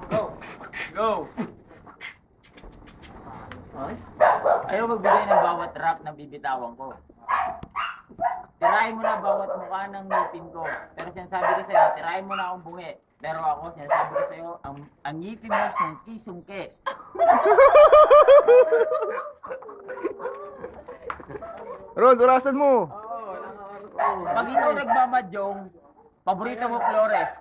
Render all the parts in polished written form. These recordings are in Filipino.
Go! Go! Ayaw magbigay ng bawat rap na bibitawan ko. Tirahin mo na bawat mukha ng ngipin ko. Pero sinasabi ko sa'yo, tirahin mo na akong bungi. Pero ako, sinasabi ko sa'yo, ang ngipin mo, sungki-sungki. Rod, orasan mo. Pag ikaw nagmamadyong, paborito mo Flores.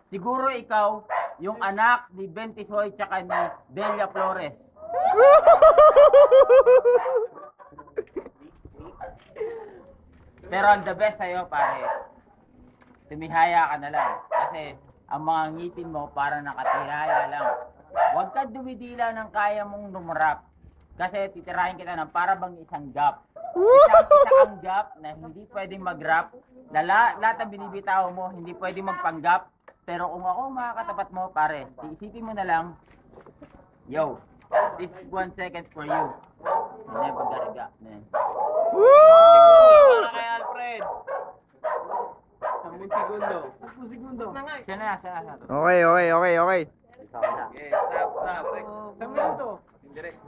Siguro ikaw, yung anak ni Bentisoy tsaka ni Delia Flores. Pero ang the best sa'yo, pare, tumihaya ka na lang. Kasi ang mga ngipin mo para nakatihaya lang. Huwag ka dumidila ng kaya mong lumarap. Kasi titirahin kita ng para bang isang gap. Isang gap na hindi pwedeng mag-rap. Lahat ng binibitaw mo, hindi pwedeng magpanggap. Pero kung ako makakatapat mo, pare, iisipin mo na lang, yo, this is 1 second for you. You never gotta gap, man. Para kay Alfred. 10 segundo. 10 segundo. Siya na. Okay. Okay, stop. 1 minuto.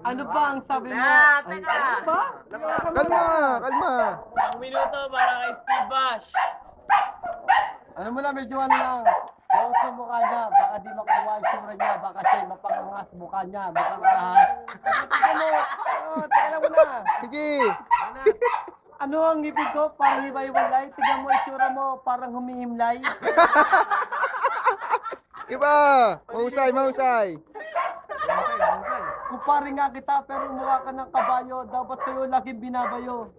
Ano ba ang sabi mo? Teka! Ano ba? Kalma. 1 minuto para kay Steve Bash. Ano mo lang, medyo ano lang. Bawat sa mukha niya, baka di makuha yung sura niya, baka siya'y mapangangas mukha niya, mukhang ahas. Teka mo, teka lang muna. Sige. Ano ang ngipin ko? Parang iba-iwalay. Tignan mo itsura mo, parang humihimlay. Iba. Mahusay. Kung pare nga kita, pero mukha ka ng kabayo, dapat sa'yo laging binabayo.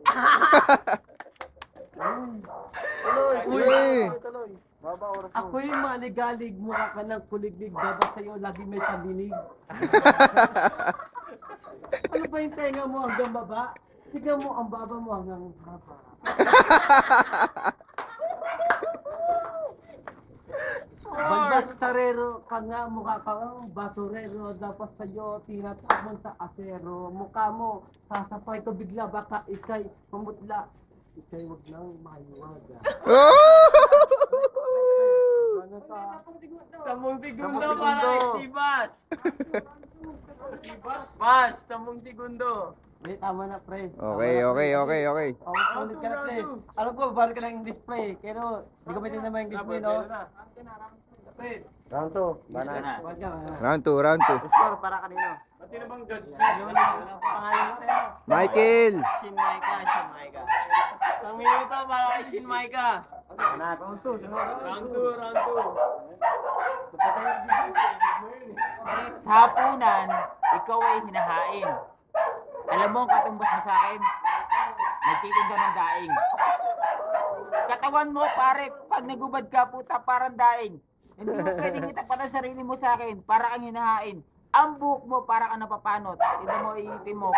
Sige. Ako'y maligalig, mukha ka ng kuliglig, dapat sa'yo laging may paninig. Ano ba yung tenga mo hanggang baba? Tignan mo ang baba mo hanggang baba. Balbasarero ka nga, mukha ka ng basurero, dapat sa'yo tinatakmon sa asero. Mukha mo, sasapay ko bigla, baka ikay mamutla. Ikay wag nang mahiwaga. Ano ka? 10 segundo para kay Steve Bash. Bash, 10 segundo. Hindi, tama na, pre. Okay. Ulit ka na, pre. Alam ko, balik ka ng English, pre. Pero, hindi ko maintindihan mo yung English mo, no? Round 2. Ito na. Round 2. Score para kanino? Sino bang judge? Pangalan mo sa'yo. Michael. Shin Maika. 1 minuto para kay Shin Maika. Round 2. Round 2. Sa hapunan, ikaw ay hinahain. Alam mo ang katumbas mo sa akin? Nagtitinda ng daing. Katawan mo, pare, pag nagubad ka, puta, parang daing. Hindi mo pwedeng itapat ang sarili mo sa akin para kang hinahain. Ang buhok mo, para kang napapanot. Tignan mo, iipin mo.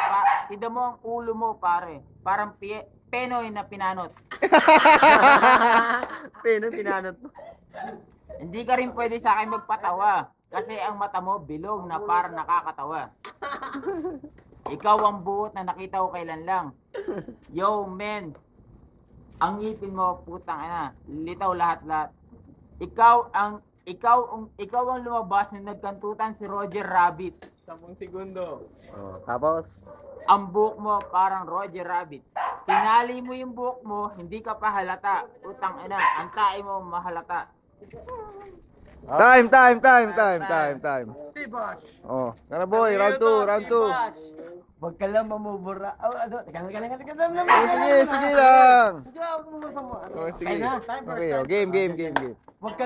Tignan mo ang ulo mo, pare. Parang penoy na pinanot. Penoy pinanot mo. Hindi ka rin pwede sa akin magpatawa. Kasi ang mata mo, bilog na parang nakakatawa. Ikaw ang buhot na nakita ko kailan lang. Yo, men. Ang ngipin mo, putang ina. Litaw lahat-lahat. Ikaw ang lumabas na nagkantutan si Roger Rabbit. 10 segundo. Tapos? Ang buhok mo parang Roger Rabbit. Tinali mo yung buhok mo, hindi ka pa halata. Putang ina, ang tae mo mahalata. Time. Si Bosh. Oh, tara boy, round 2. Huwag ka lang mamubura. Teka lang. Sige lang. Sige, huwag mo masama. Oh, sige. Okay na. Okay, game. Huwag ka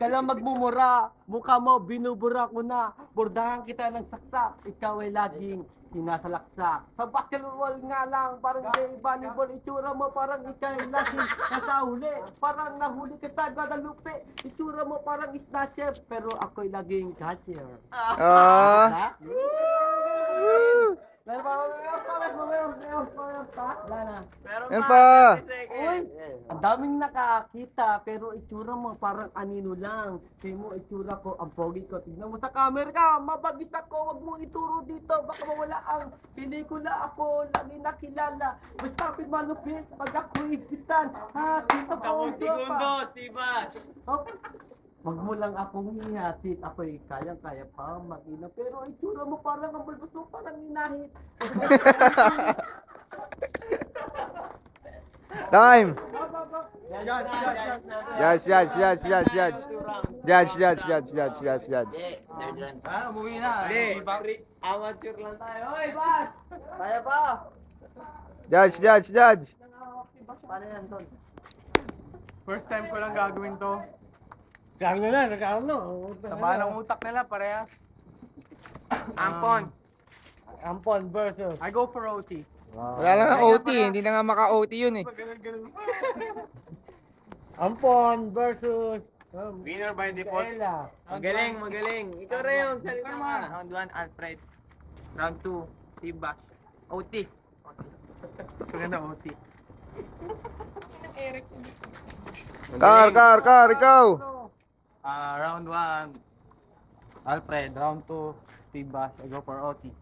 lang magmumura. Mukha mo, binubura ko na. Bordahan kita ng saksak. Ikaw ay laging sinasalaksak. Sa basketball nga lang, parang gay volleyball. Itsura mo, parang ikaw ay laging nasa huli. Parang nahuli ka sa Guadalupe. Itsura mo, parang snatcher. Pero ako'y laging catcher. Ah. Meron pa. Wala na. Yan pa. Uy, ang daming nakakita, pero itsura mo parang anino lang. Kasi mo, itsura ko, ang pogi ko. Tignan mo sa camera ka, mabagis ako, wag mo ituro dito. Baka mawala ang pelikula ako, lagi nakilala. Basta malupit, pag ako ipitan. Ha, kita ko. 10 segundo, si Bash. Okay. Wag mo lang akong hihatit. Ako'y kayang-kaya pa mag-ina. Pero itsura mo parang ang bulbos mo parang inahit. Time. Judge. Judge. Third round. Umuwi na. Hindi. Amateur lang tayo. Hoy, Bash! Kaya pa. Judge. Paano yan, Ton? First time ko lang gagawin to. Nagkano na. Taba ng utak nila, parehas. Ampon versus. I go for OT. Wala lang ang OT, hindi na nga maka-OT yun eh. Ampon versus. Winner by default. Ella. Magaling. Ikaw rin yung salita ka. Round 1, Alfred. Round 2, Steve Bash. OT. Maganda OT. Car, ikaw. Round 1, Alfred. Round 2, Steve Bash. I go for OT.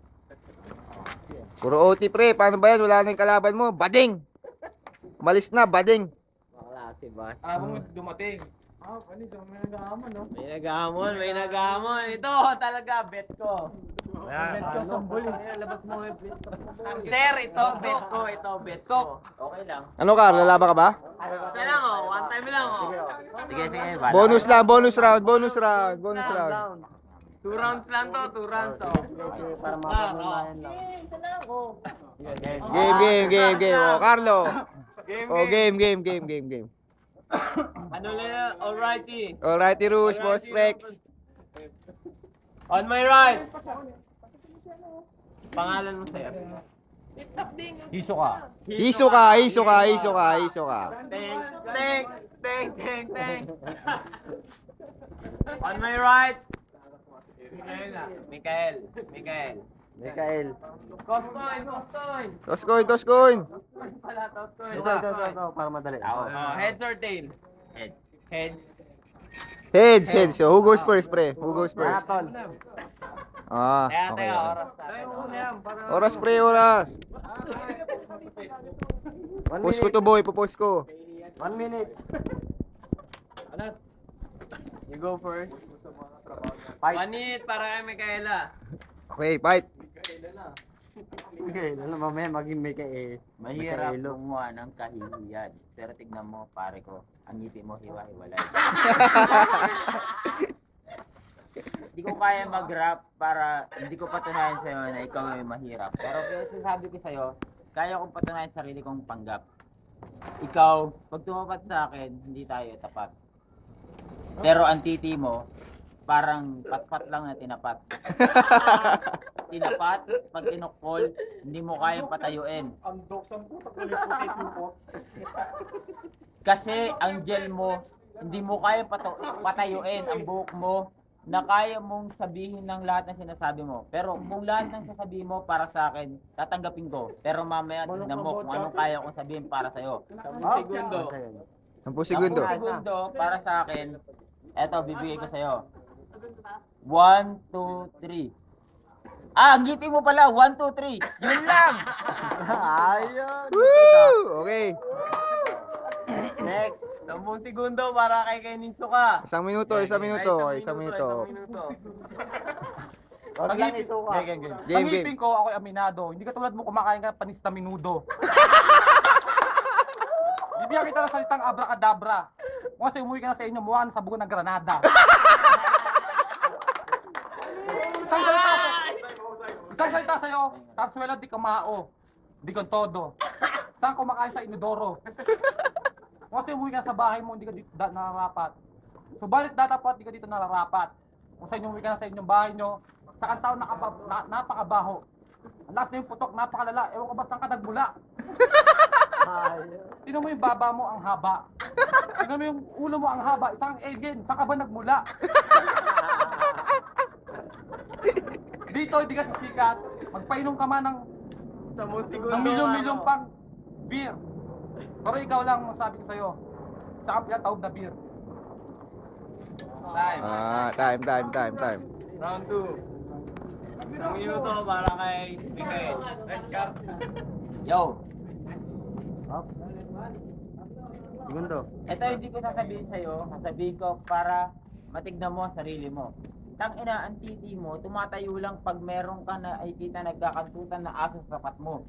Puro OT pre, paano ba yan? Wala na yung kalaban mo. Bading. Malis na, bading. Wala si Bash. Alam mo dumating. Panis, may nag-aaman, no? May naghamon. Ito talaga, bet ko. Bet ko, sambol. Labas mo yung bet. Sir, ito, bet ko. Okay lang. Ano Car, lalaba ka ba? Isa lang, oh. One time lang, oh. Sige. Bala. Bonus round. 2 rounds lang to, 2 rounds, oh. Para mapatunayan lang. Isa lang, oh. Game. Oh, Carlo. Game. Oh, game. Ano lang, alrighty. Alrighty, Rouge, Boss Rex. On my right. Pangalan mo, sir? Hiso ka. Iso ka. Teng. On my right. Mikael. Kostoy. Toss coin. Pala, Kostoy. Ito, para madali. Oh, heads or tail? Head. Heads. So, who goes first, pre? Marathon. Kaya, Okay. oras natin. Oras, pre, oras. Post ko to, boy. Popost ko. 1 minute. You go first. Fight. Manit para kay Mikaela. Okay, fight. Okay, mamaya maging may Mahirap gumawa ng kahihiyan. Pero tignan mo, pare ko, ang ngiti mo hiwa-hiwalay. Hindi ko kaya mag-rap para hindi ko patunayan sa'yo na ikaw ay mahirap. Pero sinasabi ko sa'yo, kaya kong patunayan sarili kong panggap. Ikaw, pag tumapat sa akin, hindi tayo tapat. Pero ang titi mo, parang pat-pat lang na tinapat. Tinapat, pag tinukol, hindi mo kayang patayuin. Ang doksang puta ko puti supot. Kasi ang gel mo, hindi mo kayang patayuin ang buhok mo na kaya mong sabihin ng lahat ng sinasabi mo. Pero kung lahat ng sasabihin mo para sa akin, tatanggapin ko. Pero mamaya tignan mo kung anong kaya kong sabihin para sa'yo. 10 segundo. 10 segundo. 10 segundo para sa akin. Eto, bibigay ko sa'yo. 1, 2, 3. Ang ngiti mo pala, 1, 2, 3. Yun lang! Ayun. Woo! Okay. Next. 10 segundo para kay Nisuka. 1 minuto. Isang minuto. Wag lang isuka. Game. Ngipin ko, ako'y aminado. Hindi ka tulad mo kumakain ka panis na minudo. Bibigyan kita ng salitang abracadabra. Kung kasi umuwi ka na sa inyo, mukha na sa bugo ng Granada. Isang salita sa'yo, Sarsuelo di kamao, di con todo. Saan kumakain sa inodoro? Kung kasi umuwi ka sa bahay mo, hindi ka dito nararapat. Subalit dadapat, di ka dito nararapat. Kung sa inyo umuwi ka na sa inyong bahay nyo, sa kantaon napakabaho. Ang last na yung putok, napakalala. Ewan ko ba saan ka nagmula? Tingnan mo yung baba mo, ang haba. Tingnan mo yung ulo mo, ang haba. Isang alien, saan ka ba nagmula? Dito, hindi ka sisikat. Magpainom ka man ng 10 segundo. milyon-milyon pang beer. Pero ikaw lang masabi ko sa'yo. Saan ka pinatawag na beer? Time. Round 2. 1 minuto para kay Mikael. Let's go. Yo, Segundo. ito hindi ko sasabihin sa'yo. Sasabihin ko para matignan mo ang sarili mo. Tangina, ang titi mo, tumatayo lang pag meron ka na ay kita nagkakantutan na aso sa tapat mo.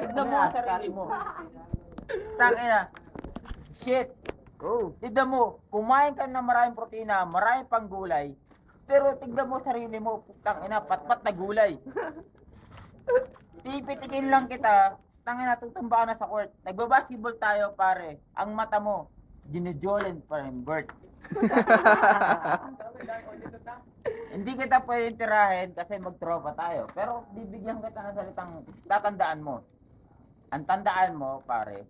Tignan mo ang sarili mo. Tangina, shit. Tignan mo, kumain ka ng maraming protina, maraming pang gulay, pero tignan mo sarili mo, tangina, patpat na gulay. Pipitikin lang kita, tangina, tutumba ka na sa court. Nagbabasketball tayo, pare. Ang mata mo, ginejolen pa rin, Bert. Hindi kita pwedeng tirahin kasi magtropa tayo. Pero bibigyan kita ng salitang tatandaan mo. Ang tandaan mo, pare,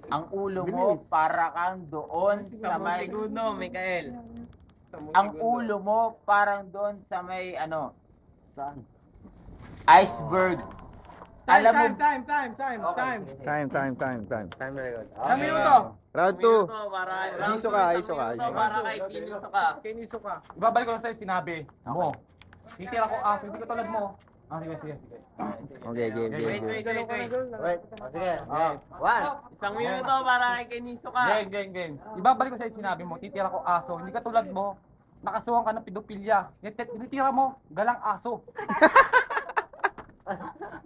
ang ulo mo para kang doon sa may... segundo, Mikael. Ang ulo mo parang doon sa may ano? Saan? Iceberg. Alam mo... Time. Isang minuto. Round 2. Iso ka. Para kay Kiniso ka. Ibabalik ko lang sa'yo sinabi mo. Titira ko aso, hindi ko tulad mo. Sige. Okay, game. Wait. Sige. Isang minuto para kay Kiniso ka. Game. Ibabalik ko sa'yo sinabi mo, titira ko aso, hindi ka tulad mo. Nakasuhan ka ng pedophilia. Tinitira mo, galang aso.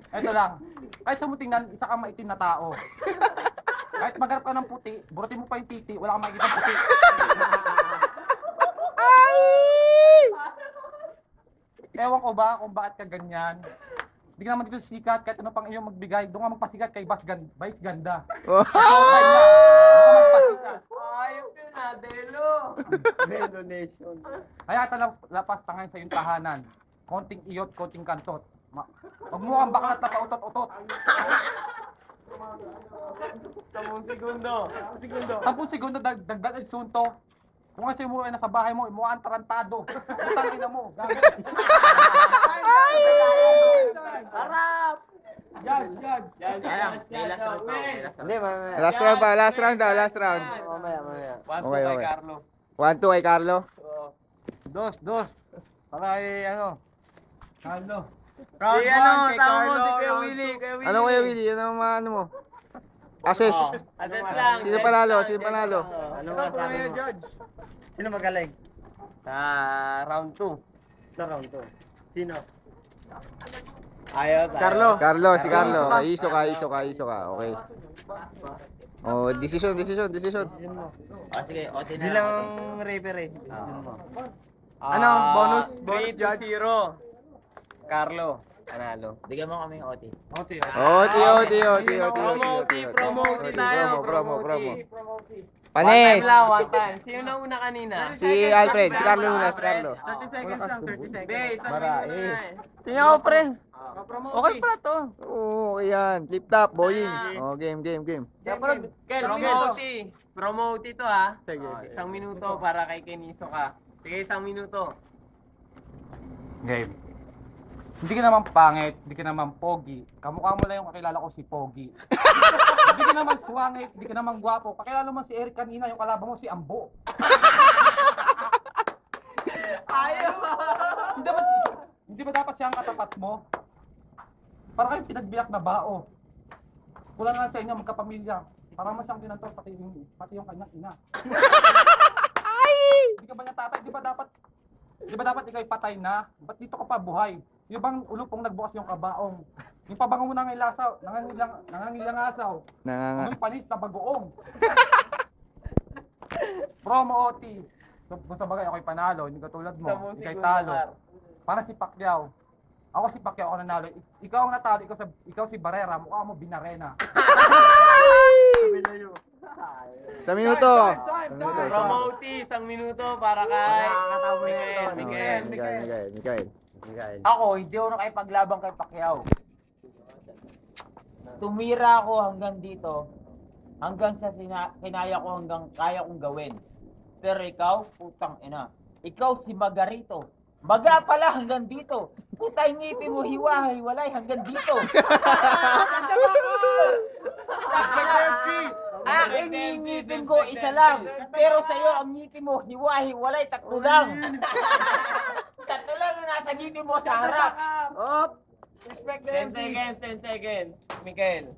Ito lang. Kahit sa mo tingnan, isa kang maitim na tao. Kahit magharap ka ng puti, burutin mo pa yung titi, wala kang makikita puti. Ewan ko ba kung bakit ka ganyan. Hindi ka naman dito sikat, kahit ano pang iyong magbigay, doon ka magpasikat kay Vice Ganda. Magpasikat. Ayop yun na, Delo. Delo Nation. Kaya lapas tangayin sa iyong tahanan. Konting iyot, konting kantot. Huwag mo kang baklat na pautot-utot. 10 segundo. 10 segundo dagdag ang sunto. Kung kasi mo ay nasa bahay mo, mo ang tarantado. Utang ina mo. Harap! Judge. Last round. Mamaya. Okay. Carlo. 1-2 kay Carlo. Dos. Para kay Carlo. Si ano, tama mo si Kuya Willie. Ano Kuya Willie? Ano mo? Assess. Atas lang. Sino panalo? Ano masabi mo? Judge? Sino magaling? Sa round 2. Sa round 2. Sino? Ayos. Carlo. Iso ka. Okay. Oh, decision. Sige, o tinanong. Bilang referee. Decision mo. Ano, bonus judge? 3-0. Carlo, panalo. Bigyan mo kaming OT. OT. Promote tayo. Promo. One Panis. time. Sino na una kanina? Si Alfred, si Carlo muna, si Carlo. 30 seconds lang, 30 seconds. Be, isang Bara, minuto na. Tingnan ko, pre. Okay pala to. Oo, yan. Flip top, boying. Oh, game. Promote ito ha. Sige. Isang minuto para kay Kiniso ka. Sige, isang minuto. Game. Hindi ka naman pangit, hindi ka naman pogi. Kamukha mo lang yung kakilala ko si Pogi. Hindi ka naman swangit, hindi ka naman gwapo. Kakilala mo si Eric kanina, yung kalaban mo si Ambo. Ayaw! Hindi ba dapat siya ang katapat mo? Para kayong pinagbiyak na bao. Kulang nga sa inyo magkapamilya. Para mo siyang kinantor pati yung kanyang ina. Hindi ka ba niya tatay? Di ba dapat ikaw patay na? Ba't dito ka pa buhay? Yung bang ulupong nagbukas yung kabaong? Yung pabango mo nangilasaw, nangangilangasaw. Yung panis na bagoong. Promo OT. Kung sa bagay ako'y panalo, hindi katulad mo, ikay talo. Para si Pacquiao. Ako si Pacquiao, ako nanalo. Ikaw ang natalo, ikaw si Barrera, mukha mo Binarena. Sa minuto. Promote, isang minuto para kay Miguel. Ako, hindi ako nakipaglaban kay Pacquiao. Tumira ako hanggang dito. Hanggang sa kinaya ko hanggang kaya kong gawin. Pero ikaw, putang ina. Ikaw si Margarito. Maga pala hanggang dito. Putay ngipin mo hiwa-hiwalay hanggang dito. Aking ngipin ko isa lang. Pero sa'yo ang ngipin mo hiwa-hiwalay, tatlo lang. Tatlo lang na nasa ngipin mo sa harap. Respect the 10 seconds. Miguel.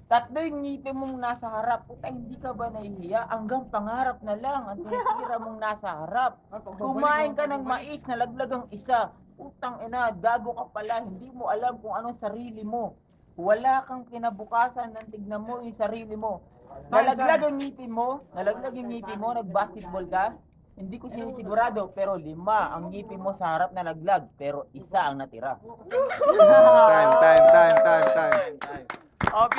Tatlo yung ngipin mong nasa harap. Puta, hindi ka ba nahihiya? Hanggang pangarap na lang ang tinitira mong nasa harap. Kumain ka ng mais, nalaglag ang isa. Putang ina, gago ka pala. Hindi mo alam kung anong sarili mo. Wala kang kinabukasan nang tignan mo yung sarili mo. Nalaglag yung ngipin mo, nag-basketball ka. Hindi ko sinisigurado, pero 5 ang ngipin mo sa harap nalaglag, pero isa ang natira. Time. Oh,